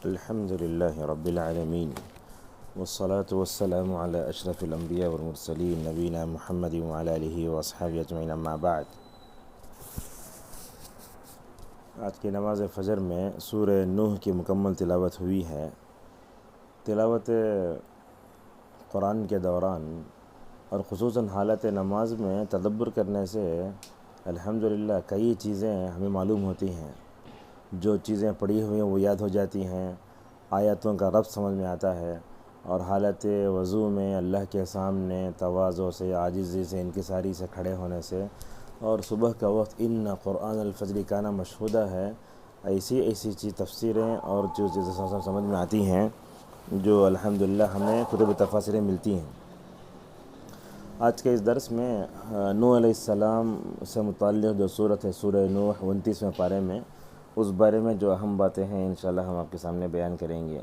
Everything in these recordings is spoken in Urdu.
الحمد لله رب العالمين والصلاة والسلام على أشرف الأنبياء والمرسلين نبينا محمد وعلى آله وأصحابه أجمعين أما بعد۔ آج کی نماز فجر میں سورہ نوح کی مکمل تلاوت ہوئی ہے۔ تلاوت قرآن کے دوران اور خصوصاً حالت نماز میں تدبر کرنے سے الحمدللہ کئی چیزیں ہمیں معلوم ہوتی ہیں۔ جو چیزیں پڑھی ہوئی ہیں وہ یاد ہو جاتی ہیں، آیاتوں کا ربط سمجھ میں آتا ہے، اور حالت وضو میں اللہ کے سامنے تواضع سے، عاجزی سے، انکساری سے کھڑے ہونے سے، اور صبح کا وقت ان قرآن الفجر کانا مشہودہ ہے، ایسی چیز تفسیریں اور جو چیزیں سمجھ میں آتی ہیں جو الحمدللہ ہمیں کتب تفاسیر ملتی ہیں۔ آج کے اس درس میں نوح علیہ السلام سے متعلق جو صورت ہے سورہ نوح 29ویں پارے میں، اس بارے میں جو اہم باتیں ہیں انشاءاللہ ہم آپ کے سامنے بیان کریں گے۔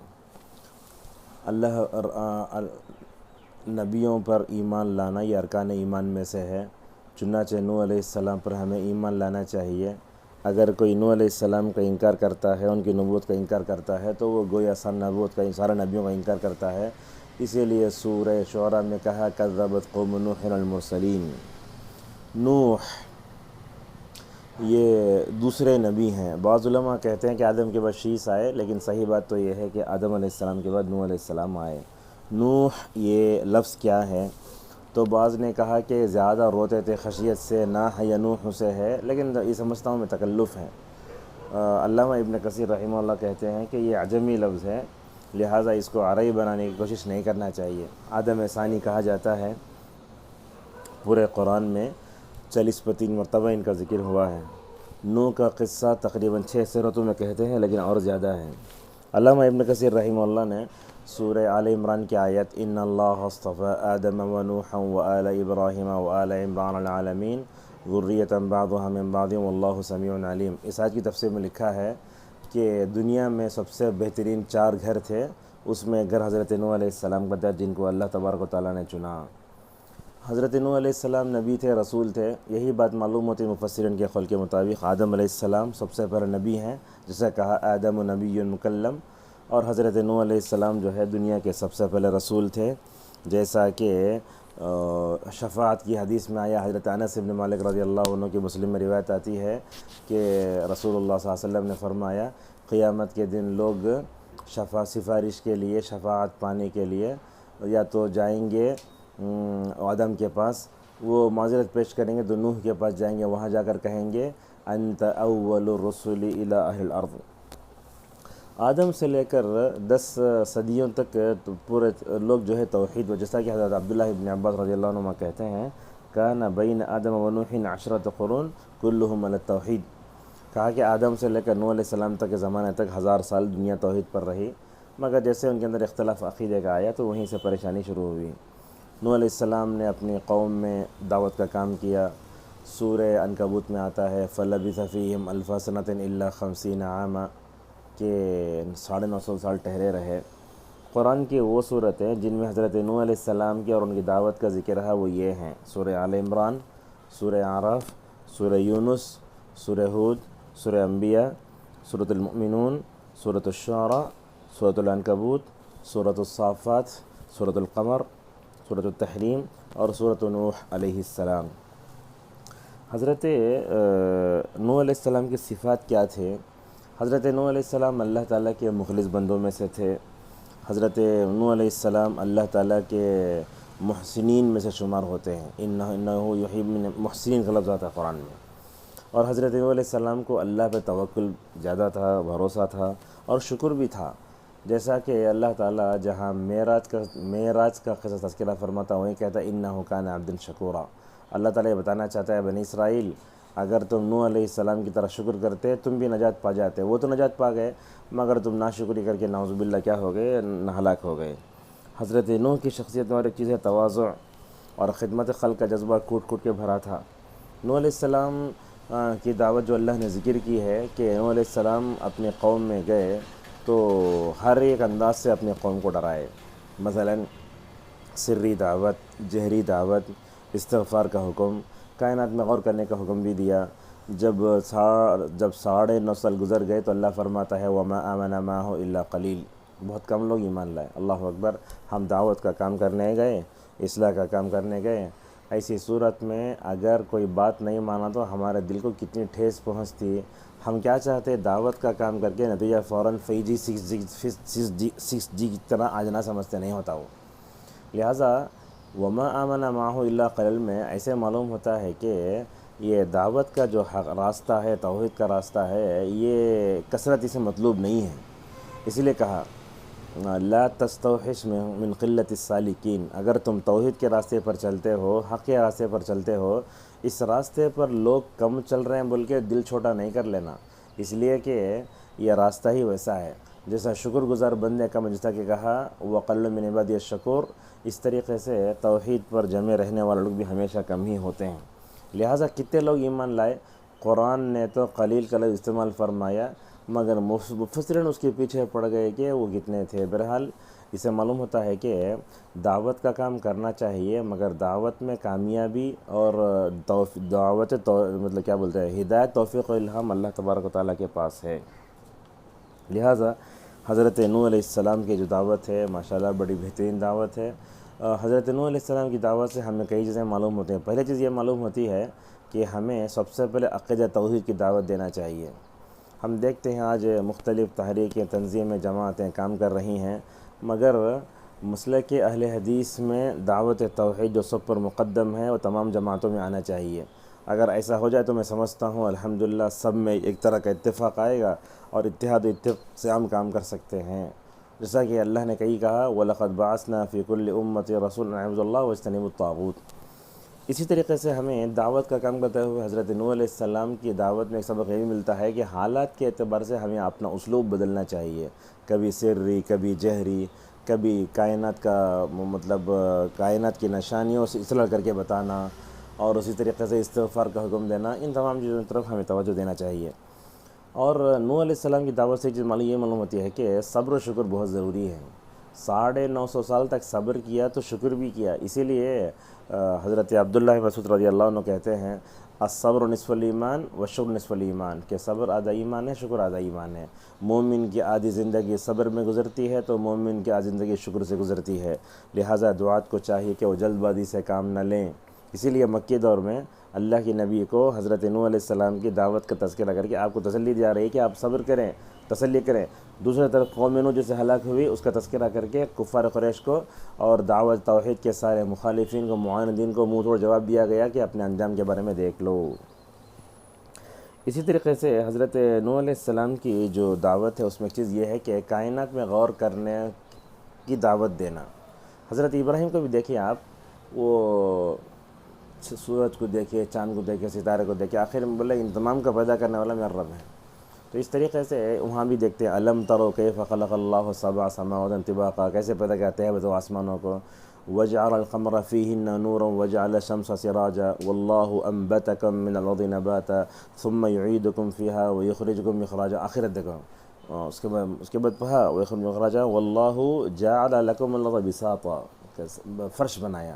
اللہ نبیوں پر ایمان لانا یہ ارکان ایمان میں سے ہے، چنانچہ نوح علیہ السلام پر ہمیں ایمان لانا چاہیے۔ اگر کوئی نوح علیہ السلام کا انکار کرتا ہے، ان کی نبوت کا انکار کرتا ہے، تو وہ گویا سارے نبیوں کا انکار کرتا ہے۔ اسی لیے سورہ شعراء میں کہا کذبت قوم نوح المرسلین۔ نوح یہ دوسرے نبی ہیں۔ بعض علماء کہتے ہیں کہ آدم کے بعد شیس آئے، لیکن صحیح بات تو یہ ہے کہ آدم علیہ السلام کے بعد نوح علیہ السلام آئے۔ نوح یہ لفظ کیا ہے؟ تو بعض نے کہا کہ زیادہ روتے تھے خشیت سے، ناح یا نوح سے ہے، لیکن یہ سمجھتا ہوں میں تکلف ہے۔ علامہ ابن کثیر رحمہ اللہ کہتے ہیں کہ یہ عجمی لفظ ہے، لہٰذا اس کو عربی بنانے کی کوشش نہیں کرنا چاہیے۔ آدم ثانی کہا جاتا ہے، پورے قرآن میں 40-35 مرتبہ ان کا ذکر ہوا ہے۔ نوح کا قصہ تقریباً 6 سورتوں میں کہتے ہیں، لیکن اور زیادہ ہیں۔ علامہ ابن کثیر رحمہ اللہ نے سورہ آل عمران کی آیت ان اللہ اصطفى آدم ونوحا وآل ابراہیم وآل عمران العالمین ذریۃ بعضها من بعض واللہ سمیع علیم، اس آیت کی تفسیر میں لکھا ہے کہ دنیا میں سب سے بہترین 4 گھر تھے، اس میں گھر حضرت نوح علیہ السلام کا تھا، جن کو اللہ تبارک و تعالیٰ نے چنا۔ حضرت نوح علیہ السلام نبی تھے، رسول تھے، یہی بات معلوم ہوتی مفسرین کے قول کے مطابق۔ آدم علیہ السلام سب سے پہلے نبی ہیں، جسے کہا آدم نبی مکلم، اور حضرت نوح علیہ السلام جو ہے دنیا کے سب سے پہلے رسول تھے، جیسا کہ شفاعت کی حدیث میں آیا۔ حضرت انس بن مالک رضی اللہ عنہ کی مسلم میں روایت آتی ہے کہ رسول اللہ صلی اللہ علیہ وسلم نے فرمایا قیامت کے دن لوگ سفارش کے لیے، شفاعت پانے کے لیے یا تو جائیں گے آدم کے پاس، وہ معذرت پیش کریں گے تو نوح کے پاس جائیں گے، وہاں جا کر کہیں گے انت اول الرسل الی اہل الارض۔ آدم سے لے کر 10 صدیوں تک پورے لوگ جو ہے توحید، جیسا کہ حضرت عبداللہ ابن عباس رضی اللہ عنہ کہتے ہیں کان بین آدم و نوح 10 قرون کلہم علی التوحید، کہا کہ آدم سے لے کر نوح علیہ السلام تک کے زمانے تک 1000 سال دنیا توحید پر رہی، مگر جیسے ان کے اندر اختلاف عقیدے کا آیا تو وہیں سے پریشانی شروع ہوئی۔ نوح علیہ السلام نے اپنی قوم میں دعوت کا کام کیا۔ سورہ عنکبوت میں آتا ہے فَلَبِثَ فِيهِمْ أَلْفَ سَنَةٍ إِلَّا 50 عاما، کہ 950 سال ٹھہرے رہے۔ قرآن کی وہ صورتیں جن میں حضرت نوح علیہ السلام کی اور ان کی دعوت کا ذکر ہے وہ یہ ہیں: سورہ آل عمران، سورہ اعراف، سورہ یونس، سورہ ہود، سورہ انبیاء، سورۃ المؤمنون، سورۃ الشعراء، سورۃ العنکبوت، سورۃ الصافات، سورۃ القمر، سورۃ التحریم اور سورۃ نوح علیہ السلام۔ حضرت نوح علیہ السلام کی صفات کیا تھے؟ حضرت نوح علیہ السلام اللہ تعالیٰ کے مخلص بندوں میں سے تھے۔ حضرت نوح علیہ السلام اللہ تعالیٰ کے محسنین میں سے شمار ہوتے ہیں۔ انہ یحب محسنین کا لفظ آتا ہے قرآن میں۔ اور حضرت نوح علیہ السلام کو اللہ پہ توکل زیادہ تھا، بھروسہ تھا اور شکر بھی تھا، جیسا کہ اللہ تعالیٰ جہاں معراج کا قصہ تذکرہ فرماتا وہیں کہتا ہے انہ کان عبدا شکورا۔ اللہ تعالیٰ یہ بتانا چاہتا ہے بنی اسرائیل اگر تم نوح علیہ السلام کی طرح شکر کرتے تم بھی نجات پا جاتے۔ وہ تو نجات پا گئے، مگر تم ناشکری کر کے نعوذ باللہ کیا ہو گئے؟ ہلاک ہو گئے۔ حضرت نوح کی شخصیت میں اور ایک چیز ہے تواضع اور خدمت خلق کا جذبہ کوٹ کوٹ کے بھرا تھا۔ نوح علیہ السلام کی دعوت جو اللہ نے ذکر کی ہے کہ نوح علیہ السلام اپنی قوم میں گئے تو ہر ایک انداز سے اپنی قوم کو ڈرائے، مثلاً سری دعوت، جہری دعوت، استغفار کا حکم، کائنات میں غور کرنے کا حکم بھی دیا، جب 9.5 سال گزر گئے تو اللہ فرماتا ہے وما آمن معه الا قلیل، بہت کم لوگ ایمان لائے۔ اللہ اکبر، ہم دعوت کا کام کرنے گئے، اصلاح کا کام کرنے گئے، ایسی صورت میں اگر کوئی بات نہیں مانا تو ہمارے دل کو کتنی ٹھیس پہنچتی۔ ہم کیا چاہتے ہیں؟ دعوت کا کام کر کے نتیجہ فوراً 5G 6G کی طرح آج نہ سمجھتے نہیں ہوتا وہ۔ لہٰذا وما آمن معه الا قلیل میں ایسے معلوم ہوتا ہے کہ یہ دعوت کا جو راستہ ہے، توحید کا راستہ ہے، یہ کثرت سے مطلوب نہیں ہے۔ اسی لیے کہا لا تستوحش من قلت السالکین، اگر تم توحید کے راستے پر چلتے ہو، حق کے راستے پر چلتے ہو، اس راستے پر لوگ کم چل رہے ہیں بول کے دل چھوٹا نہیں کر لینا، اس لیے کہ یہ راستہ ہی ویسا ہے۔ جیسا شکر گزار بندے کا جیسا کہ کہا وقل من عبادی الشکور، اس طریقے سے توحید پر جمع رہنے والے لوگ بھی ہمیشہ کم ہی ہوتے ہیں۔ لہٰذا کتنے لوگ ایمان لائے؟ قرآن نے تو قلیل کا لفظ استعمال فرمایا، مگر مفسرین اس کے پیچھے پڑ گئے کہ وہ کتنے تھے۔ بہرحال اسے معلوم ہوتا ہے کہ دعوت کا کام کرنا چاہیے، مگر دعوت میں کامیابی اور مطلب کیا بولتے ہیں، ہدایت، توفیق و الہام اللہ تبارک و تعالیٰ کے پاس ہے۔ لہٰذا حضرت نوح علیہ السلام کی جو دعوت ہے ماشاءاللہ بڑی بہترین دعوت ہے۔ حضرت نوح علیہ السلام کی دعوت سے ہمیں کئی چیزیں معلوم ہوتی ہیں۔ پہلی چیز یہ معلوم ہوتی ہے کہ ہمیں سب سے پہلے عقیدہ توحید کی دعوت دینا چاہیے۔ ہم دیکھتے ہیں آج مختلف تحریکیں، تنظیمیں، جماعتیں کام کر رہی ہیں، مگر مسلک اہل حدیث میں دعوت توحید جو سب پر مقدم ہے وہ تمام جماعتوں میں آنا چاہیے۔ اگر ایسا ہو جائے تو میں سمجھتا ہوں الحمدللہ سب میں ایک طرح کا اتفاق آئے گا اور اتحاد و اتفاق سے ہم کام کر سکتے ہیں۔ جیسا کہ اللہ نے کئی کہا وَلَقَدْ بَعَثْنَا فِي كُلِّ أُمَّةٍ رَسُولًا أَنِ اعْبُدُوا اللَّهَ وَاجْتَنِبُوا الطَّاغُوتَ۔ اسی طریقے سے ہمیں دعوت کا کام کرتے ہوئے حضرت نوح علیہ السلام کی دعوت میں ایک سبق یہ بھی ملتا ہے کہ حالات کے اعتبار سے ہمیں اپنا اسلوب بدلنا چاہیے، کبھی سری، کبھی جہری، کبھی کائنات کا مطلب کائنات کی نشانیوں سے اصلاح کر کے بتانا، اور اسی طریقے سے استغفار کا حکم دینا، ان تمام چیزوں کی طرف ہمیں توجہ دینا چاہیے۔ اور نوح علیہ السلام کی دعوت سے ایک چیز یہ معلوم ہوتی ہے کہ صبر و شکر بہت ضروری ہے۔ 950 سال تک صبر کیا تو شکر بھی کیا، اسی لیے حضرت عبداللہ مسعود رضی اللہ عنہ کہتے ہیں الصبر نصف الایمان والشکر نصف الایمان، کہ صبر آدھا ایمان ہے، شکر آدھا ایمان ہے۔ مومن کی آدھی زندگی صبر میں گزرتی ہے تو مومن کی آدھی زندگی شکر سے گزرتی ہے۔ لہٰذا دعات کو چاہیے کہ وہ جلد بازی سے کام نہ لیں۔ اسی لیے مکی دور میں اللہ کی نبی کو حضرت نوح علیہ السلام کی دعوت کا تذکرہ کر کے آپ کو تسلی دی جا رہی ہے کہ آپ صبر کریں، تسلی کریں۔ دوسری طرف قوم نوح جسے ہلاک ہوئی اس کا تذکرہ کر کے کفار قریش کو اور دعوت توحید کے سارے مخالفین کو، معاندین کو منہ توڑ جواب دیا گیا کہ اپنے انجام کے بارے میں دیکھ لو۔ اسی طریقے سے حضرت نوح علیہ السلام کی جو دعوت ہے اس میں ایک چیز یہ ہے کہ کائنات میں غور کرنے کی دعوت دینا۔ حضرت ابراہیم کو بھی دیکھیں آپ، وہ سورج کو دیکھے، چاند کو دیکھے، ستارے کو دیکھے، آخر میں بولے ان تمام کا پیدا کرنے والا میرا رب ہے۔ تو اس طریقے سے وہاں بھی دیکھتے ہیں الم تروا کیف خلق اللہ سبع سماوات طباقا، کیسے پیدا کرتے ہیں وہ آسمانوں کو، وجعل القمر فیہن نورا وجعل الشمس سراجا واللہ انبتکم من الارض نباتا ثم یعیدکم فیہا ویخرجکم اخراجا۔ آخرت دیکھو، اس کے بعد پڑھا ویخرجکم اخراجا واللہ جعل لکم الارض بساطا، فرش بنایا،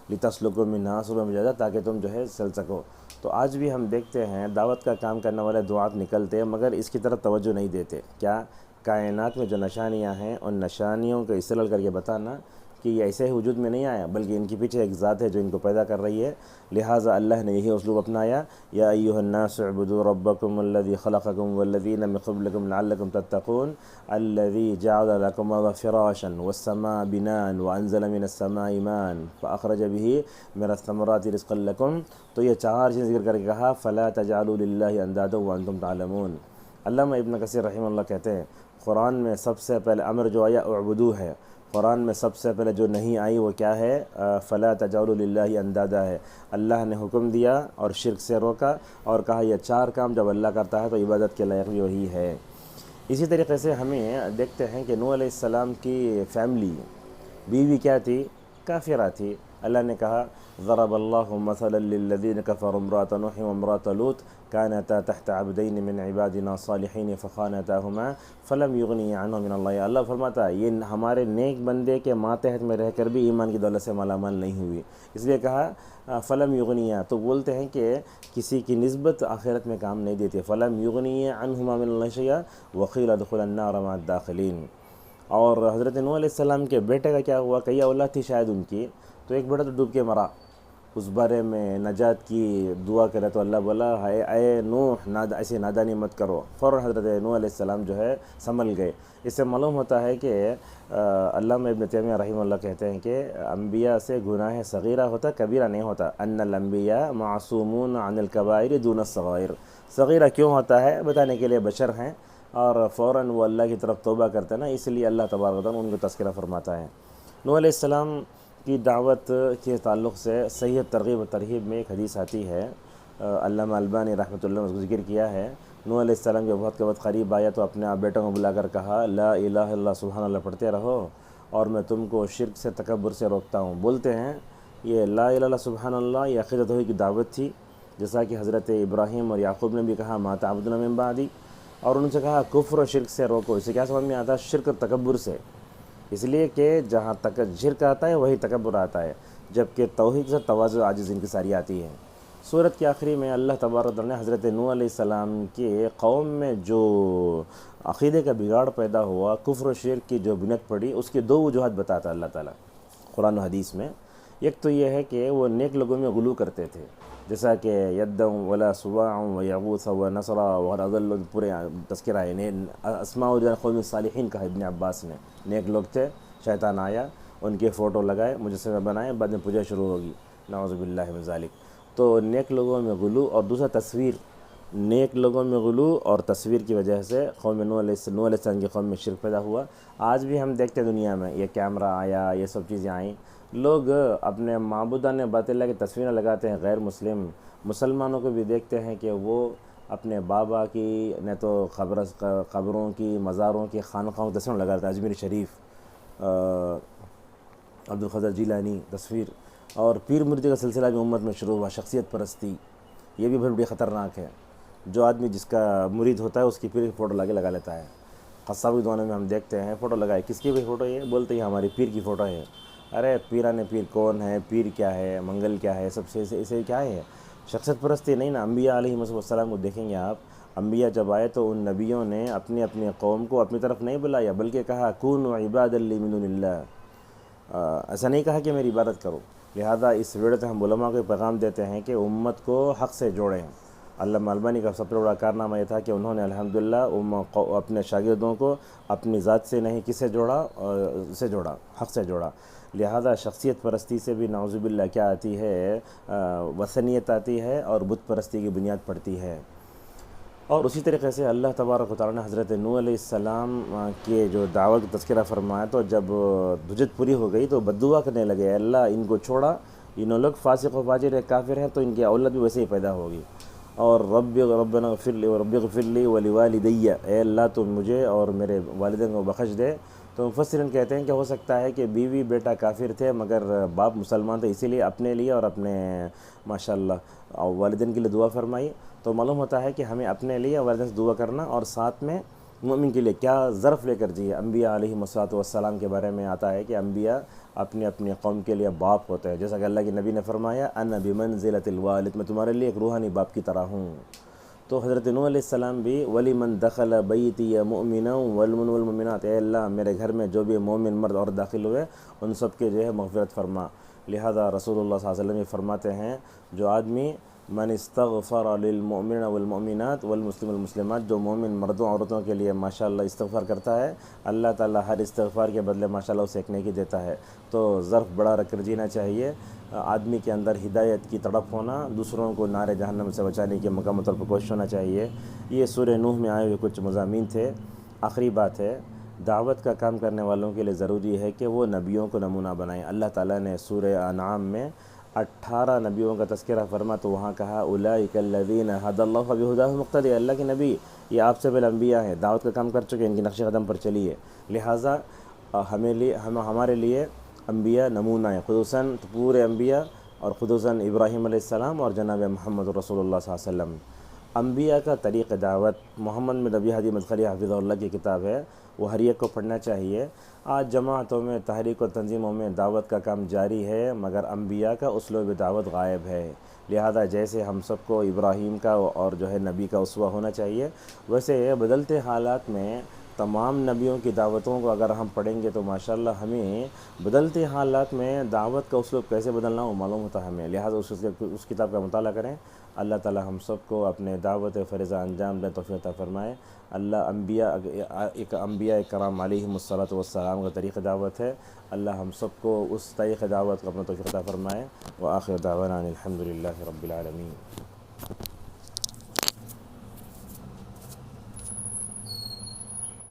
لتسلکوا منہا سبلا فجاجا، تاکہ تم جو ہے چل سکو۔ تو آج بھی ہم دیکھتے ہیں دعوت کا کام کرنے والے دعات نکلتے ہیں مگر اس کی طرف توجہ نہیں دیتے۔ کیا کائنات میں جو نشانیاں ہیں ان نشانیوں کو استدلال کر کے بتانا کہ یہ ایسے ہی وجود میں نہیں آیا بلکہ ان کے پیچھے ایک ذات ہے جو ان کو پیدا کر رہی ہے۔ لہٰذا اللہ نے یہی اسلوب اپنایا، یا ایھا الناس اعبدوا ربکم الذی خلقکم والذین من قبلکم لعلکم تتقون الذی جعل لکم الارض فراشا والسماء بناء وانزل من السماء ماء فاخرج به من الثمرات رزقا لکم۔ تو یہ 4 چیزیں ذکر کر کے کہا فلا تجعلوا للہ اندادا وانتم تعلمون۔ علامہ ابن کثیر رحمہ اللہ کہتے ہیں قرآن میں سب سے پہلے امر جو آیا اعبدو ہے، قرآن میں سب سے پہلے جو نہیں آئی وہ کیا ہے؟ فلا تجعلوا للہ اندادا ہے۔ اللہ نے حکم دیا اور شرک سے روکا اور کہا یہ 4 کام جب اللہ کرتا ہے تو عبادت کے لائق بھی وہی ہے۔ اسی طریقے سے ہمیں دیکھتے ہیں کہ نوح علیہ السلام کی فیملی، بیوی کیا تھی؟ کافرہ تھی، اللہ نے کہا ضرب اللہ مثلا للذین کفروا امرأۃ نوح وامرأۃ لوط كانتا تحت عبدین من عبادنا صالحین فخانتاہما فلم یغنی عنہما من اللہ. اللہ فرماتا ہے یہ ہمارے نیک بندے کے ماتحت میں رہ کر بھی ایمان کی دولت سے مالا مال نہیں ہوئی، اس لیے کہا فلم یغنیہ. تو بولتے ہیں کہ کسی کی نسبت آخرت میں کام نہیں دیتی. فلم یغنی عنہما من اللہ شیئا وقیل ادخلا النار مع الداخلین. اور حضرت نوح علیہ السلام کے بیٹے کا کیا ہوا؟ کئی اولاد تھی شاید ان کی، تو ایک بیٹا تو ڈوب کے مرا. اس بارے میں نجات کی دعا کرے تو اللہ بولا اے نوح ایسے نادانی مت کرو. فوراً حضرت نوح علیہ السلام جو ہے سنبھل گئے. اس سے معلوم ہوتا ہے کہ علامہ ابن تیمیہ رحمہ اللہ کہتے ہیں کہ انبیاء سے گناہ صغیرہ ہوتا، کبیرہ نہیں ہوتا. ان الانبیاء معصومون عن الکبائر دون الصغائر. صغیرہ کیوں ہوتا ہے بتانے کے لیے بشر ہیں، اور فوراً وہ اللہ کی طرف توبہ کرتے ہیں نا، اس لیے اللہ تبارک و تعالیٰ ان کو تذکرہ فرماتا ہے. نوح علیہ السلام کی دعوت کے تعلق سے صحیح ترغیب و ترہیب میں ایک حدیث آتی ہے، علامہ البانی رحمۃ اللہ نے اس کو ذکر کیا ہے. نوح علیہ السلام کے بہت وقت قریب آیا تو اپنے بیٹوں کو بلا کر کہا لا الہ الا اللہ سبحان اللہ پڑھتے رہو اور میں تم کو شرک سے تکبر سے روکتا ہوں. بولتے ہیں یہ لا الہ الا اللہ سبحان اللہ یہ عقیدۃ توحید کی دعوت تھی، جیسا کہ حضرت ابراہیم اور یعقوب نے بھی کہا ما تعبدون من بعدی، اور ان سے کہا کفر و شرک سے روکو. اسے کیا سمجھ میں آتا ہے؟ شرک اور تکبر سے. اس لیے کہ جہاں تک شرک آتا ہے وہی تکبر آتا ہے، جبکہ توحید سے تواضع عاجز انکساری آتی ہے. سورت کے آخری میں اللہ تبارک و تعالیٰ نے حضرت نوح علیہ السلام کے قوم میں جو عقیدے کا بگاڑ پیدا ہوا، کفر و شرک کی جو بنیاد پڑی، اس کے دو وجوہات بتاتا ہے اللہ تعالیٰ قرآن و حدیث میں. ایک تو یہ ہے کہ وہ نیک لوگوں میں غلو کرتے تھے، جیسا کہ یدم ولا سواع و یغوث و نصرا اور اضل پورے تذکرہ ہے. اسماء جو قوم صالحین کہا ابن عباس نے. نیک لوگ تھے، شیطان آیا ان کے فوٹو لگائے مجسمے بنائے، بعد میں پوجا شروع ہوگی، نعوذ باللہ من ذالک. تو نیک لوگوں میں غلو، اور دوسرا تصویر. نیک لوگوں میں غلو اور تصویر کی وجہ سے قوم نوح علیہ السلام کی قوم میں شرک پیدا ہوا. آج بھی ہم دیکھتے ہیں دنیا میں یہ کیمرہ آیا، یہ سب چیزیں آئیں، لوگ اپنے معبودان باطل اللہ کی تصویریں لگاتے ہیں. غیر مسلم مسلمانوں کو بھی دیکھتے ہیں کہ وہ اپنے بابا کی نہ تو قبروں کی، مزاروں کی، خانقاہوں کی تصویریں لگاتے ہیں. اجمیر شریف، عبدالقادر جیلانی تصویر، اور پیر مردی کا سلسلہ بھی امت میں شروع ہوا. شخصیت پرستی یہ بھی بڑی خطرناک ہے. جو آدمی جس کا مرید ہوتا ہے اس کی پیر کی فوٹو لگا لیتا ہے. قصاب کی دعاؤں میں ہم دیکھتے ہیں فوٹو لگائے، کس کی بھی فوٹو ہے؟ بولتے ہیں ہماری پیر کی فوٹو ہے. ارے پیران پیر کون ہے؟ پیر کیا ہے؟ منگل کیا ہے؟ سب سے اسے کیا ہے؟ شخصیت پرستی نہیں نا. انبیاء علیہ السلام کو دیکھیں گے آپ، انبیاء جب آئے تو ان نبیوں نے اپنی قوم کو اپنی طرف نہیں بلایا، بلکہ کہا کونوا عبادا لی من دون اللہ. ایسا نہیں کہا کہ میری عبادت کرو. لہذا اس ویڈیو سے ہم علماء کو پیغام دیتے ہیں کہ امت کو حق سے جوڑیں. علامہ البانی کا سب سے بڑا کارنامہ یہ تھا کہ انہوں نے الحمدللہ اپنے شاگردوں کو اپنی ذات سے نہیں کس سے جوڑا؟ سے جوڑا، حق سے جوڑا. لہذا شخصیت پرستی سے بھی نعوذ باللہ کیا آتی ہے؟ وثنیت آتی ہے اور بت پرستی کی بنیاد پڑتی ہے. اور اسی طریقے سے اللہ تبارک و تعالیٰ نے حضرت نوح علیہ السلام کے جو دعوت کا تذکرہ فرمایا، تو جب دجت پوری ہو گئی تو بددعا کرنے لگے، اللہ ان کو چھوڑا، انہوں لوگ فاسق و فاجر کافر ہیں تو ان کی اولاد بھی ویسے ہی پیدا ہوگی. اور ربنا اغفر لی رب اغفر لی ولوالدی، اے اللہ تو مجھے اور میرے والدین کو بخش دے. تو مفسرین کہتے ہیں کہ ہو سکتا ہے کہ بیوی بیٹا کافر تھے مگر باپ مسلمان تھے، اسی لیے اپنے لیے اور اپنے ماشاءاللہ والدین کے لیے دعا فرمائی. تو معلوم ہوتا ہے کہ ہمیں اپنے لیے اور والدین سے دعا کرنا، اور ساتھ میں مومن کے لیے کیا ظرف لے کر جیے. انبیاء علیہ السلام کے بارے میں آتا ہے کہ انبیاء اپنی قوم کے لیے باپ ہوتے ہیں، جیسا کہ اللہ کے نبی نے فرمایا انا بمنزلۃ الوالد، میں تمہارے لیے ایک روحانی باپ کی طرح ہوں. تو حضرت نوح علیہ السلام بھی وَلِمَنْ دَخَلَ بَيْتِيَ مُؤْمِنًا وَالْمُؤْمِنَاتِ، اے اللہ میرے گھر میں جو بھی مومن مرد اور داخل ہوئے ان سب کے جو ہے مغفرت فرما. لہذا رسول اللہ صلی اللہ علیہ وسلم یہ فرماتے ہیں جو آدمی من استغفر للمؤمنین والمؤمنات والمسلم والمسلمات، جو مومن مردوں عورتوں کے لیے ماشاءاللہ استغفار کرتا ہے، اللہ تعالیٰ ہر استغفار کے بدلے ماشاءاللہ اسے ایک نیکی دیتا ہے. تو ظرف بڑا رکھ کر جینا چاہیے. آدمی کے اندر ہدایت کی تڑپ ہونا، دوسروں کو نار جہنم سے بچانے کے مکمل طور پر کوشش ہونا چاہیے. یہ سورہ نوح میں آئے ہوئے کچھ مضامین تھے. آخری بات ہے، دعوت کا کام کرنے والوں کے لیے ضروری ہے کہ وہ نبیوں کو نمونہ بنائیں. اللہ تعالیٰ نے سورہ انعام میں 18 نبیوں کا تذکرہ فرما، تو وہاں کہا اولئک الذین ھدی اللہ فبہداہ مقتدی، اللہ کے نبی یہ آپ سے پہلے انبیاء ہیں، دعوت کا کام کر چکے، ان کی نقش قدم پر چلیے. لہٰذا ہمارے لیے انبیاء نمونہ ہیں، خصوصاً پورے انبیاء اور خصوصاً ابراہیم علیہ السلام اور جناب محمد رسول اللہ صلی اللہ علیہ وسلم۔ انبیاء کا طریق دعوت محمد بن نبی ہادی مدخلی حفظہ اللہ کی کتاب ہے، وہ ہر ایک کو پڑھنا چاہیے۔ آج جماعتوں میں، تحریک و تنظیموں میں دعوت کا کام جاری ہے، مگر انبیاء کا اسلوب دعوت غائب ہے۔ لہذا جیسے ہم سب کو ابراہیم کا اور جو ہے نبی کا اسوہ ہونا چاہیے، ویسے بدلتے حالات میں تمام نبیوں کی دعوتوں کو اگر ہم پڑھیں گے تو ماشاءاللہ ہمیں بدلتے حالات میں دعوت کا اسلوب کیسے بدلنا وہ معلوم ہوتا ہے ہمیں۔ لہذا اس کتاب کا مطالعہ کریں۔ اللہ تعالی ہم سب کو اپنے دعوت فریضہ انجام دیں، توفیق عطا فرمائے۔ اللہ انبیاء کرام علیہم الصلاۃ والسلام کا طریق دعوت ہے، اللہ ہم سب کو اس طریق دعوت کو اپنا توفیق عطا فرمائے۔ وآخر دعوانا الحمد للہ رب العالمین۔